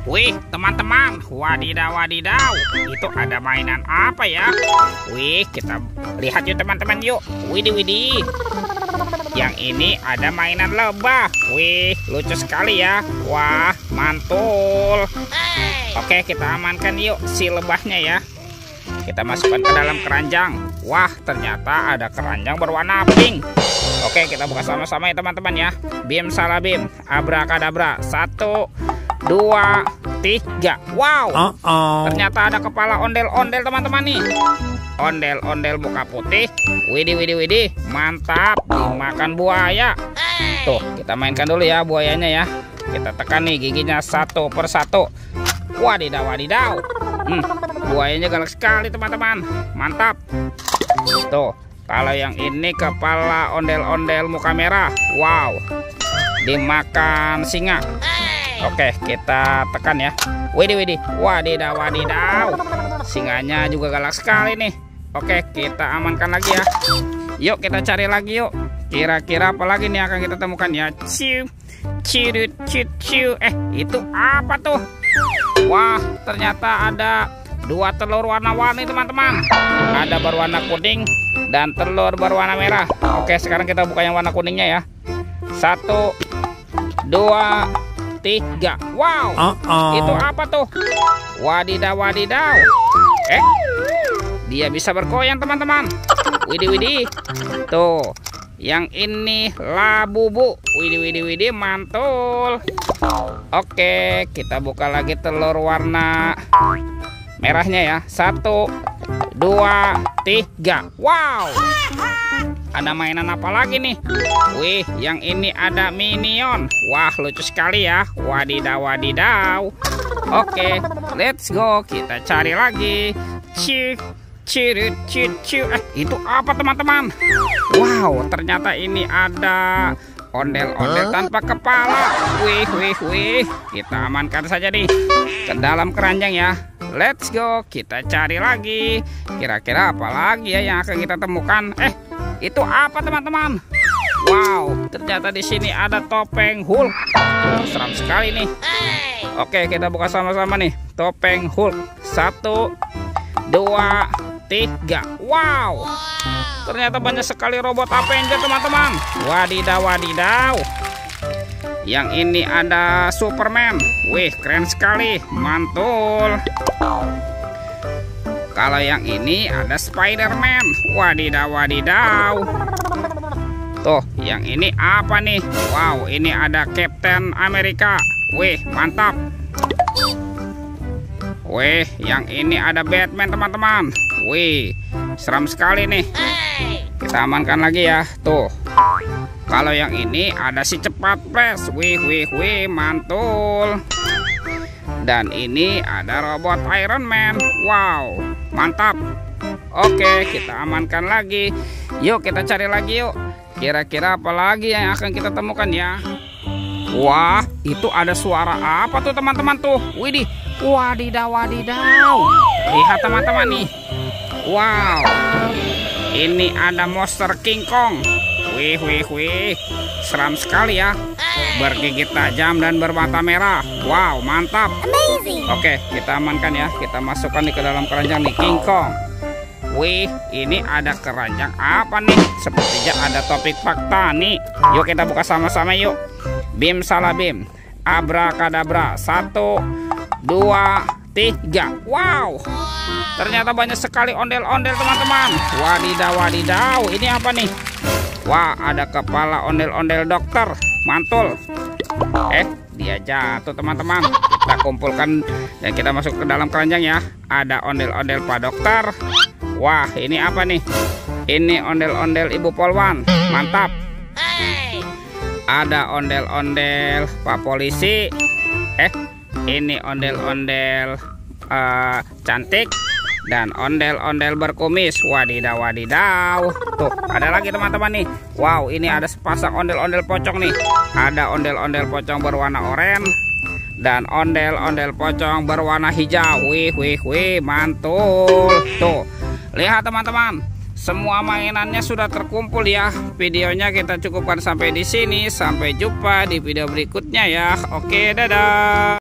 Wih, teman-teman, wadidaw, wadidaw. Itu ada mainan apa ya? Wih, kita lihat yuk teman-teman yuk. Widih, widih. Yang ini ada mainan lebah. Wih, lucu sekali ya. Wah, mantul. Oke, kita amankan yuk si lebahnya ya. Kita masukkan ke dalam keranjang. Wah, ternyata ada keranjang berwarna pink. Oke, kita buka sama-sama ya teman-teman ya. Bim salah bim, abrakadabra. 1, 2, 3. Wow, ternyata ada kepala ondel-ondel teman-teman nih. Ondel-ondel muka putih. Widih, widih, widih. Mantap, dimakan buaya. Tuh, kita mainkan dulu ya buayanya ya. Kita tekan nih giginya satu per satu. Wadidaw, wadidaw. Buayanya galak sekali teman-teman. Mantap. Tuh, kalau yang ini kepala ondel-ondel muka merah. Wow, dimakan singa. Oke, kita tekan ya. Widih, widih. Wadidaw, wadidaw. Singanya juga galak sekali nih. Oke, kita amankan lagi ya. Yuk kita cari lagi yuk. Kira-kira apa lagi nih akan kita temukan ya. Ciu, cirut, ciu, ciu. Itu apa tuh? Wah, ternyata ada 2 telur warna-warni teman-teman. Ada berwarna kuning dan telur berwarna merah. Oke, sekarang kita buka yang warna kuningnya ya. 1, 2, 3. Wow, itu apa tuh? Wadidaw, wadidaw. Dia bisa bergoyang teman-teman. Widih, widih. Tuh, yang ini labubu. Widih, widih, widih, mantul. Oke, kita buka lagi telur warna merahnya ya. 1, 2, 3. Wow, ada mainan apa lagi nih? Wih, yang ini ada minion. Wah, lucu sekali ya. Wadidaw, wadidaw. Oke, let's go. Kita cari lagi. Ciu, cirut, ciu, ciu. Itu apa teman-teman? Wow, ternyata ini ada ondel-ondel tanpa kepala. Wih, wih, wih. Kita amankan saja nih ke dalam keranjang ya. Let's go. Kita cari lagi. Kira-kira apa lagi ya yang akan kita temukan? Itu apa teman-teman? Wow, ternyata di sini ada topeng Hulk. Seram sekali nih. Oke, kita buka sama-sama nih. Topeng Hulk. 1, 2, 3. Wow, ternyata banyak sekali robot Avenger teman-teman. Wadidaw, wadidaw. Yang ini ada Superman. Wih, keren sekali. Mantul. Kalau yang ini ada Spider-Man. Wadidaw, wadidaw. Tuh, yang ini apa nih? Wow, ini ada Captain America. Wih, mantap. Wih, yang ini ada Batman teman-teman. Wih, seram sekali nih. Kita amankan lagi ya. Tuh, kalau yang ini ada si cepat Flash. Wih, wih, wih, mantul. Dan ini ada robot Iron Man. Wow, mantap. Oke, kita amankan lagi. Yuk kita cari lagi yuk. Kira-kira apa lagi yang akan kita temukan ya? Wah, itu ada suara apa tuh teman-teman tuh? Widih, wadidaw, wadidaw. Lihat teman-teman nih. Wow, ini ada monster King Kong. Wih, wih, wih. Seram sekali ya. Bergigit tajam dan bermata merah. Wow, mantap. Oke, kita amankan ya. Kita masukkan ke dalam keranjang nih King Kong. Wih, ini ada keranjang apa nih? Sepertinya ada topik fakta nih. Yuk kita buka sama-sama yuk. Bim salah bim, abrakadabra. 1, 2, 3. Wow, ternyata banyak sekali ondel-ondel teman-teman. Wadidaw, wadidaw. Ini apa nih? Wah, ada kepala ondel-ondel dokter. Mantul. Dia jatuh teman-teman. Kita kumpulkan dan kita masuk ke dalam keranjang ya. Ada ondel-ondel Pak Dokter. Wah, ini apa nih? Ini ondel-ondel Ibu Polwan. Mantap. Ada ondel-ondel Pak Polisi. Ini ondel-ondel cantik dan ondel-ondel berkumis. Wadidaw, wadidaw. Tuh, ada lagi teman-teman nih. Wow, ini ada sepasang ondel-ondel pocong nih. Ada ondel-ondel pocong berwarna oranye dan ondel-ondel pocong berwarna hijau. Wih, wih, wih, mantul. Tuh, lihat teman-teman. Semua mainannya sudah terkumpul ya. Videonya kita cukupkan sampai di sini. Sampai jumpa di video berikutnya ya. Oke, dadah.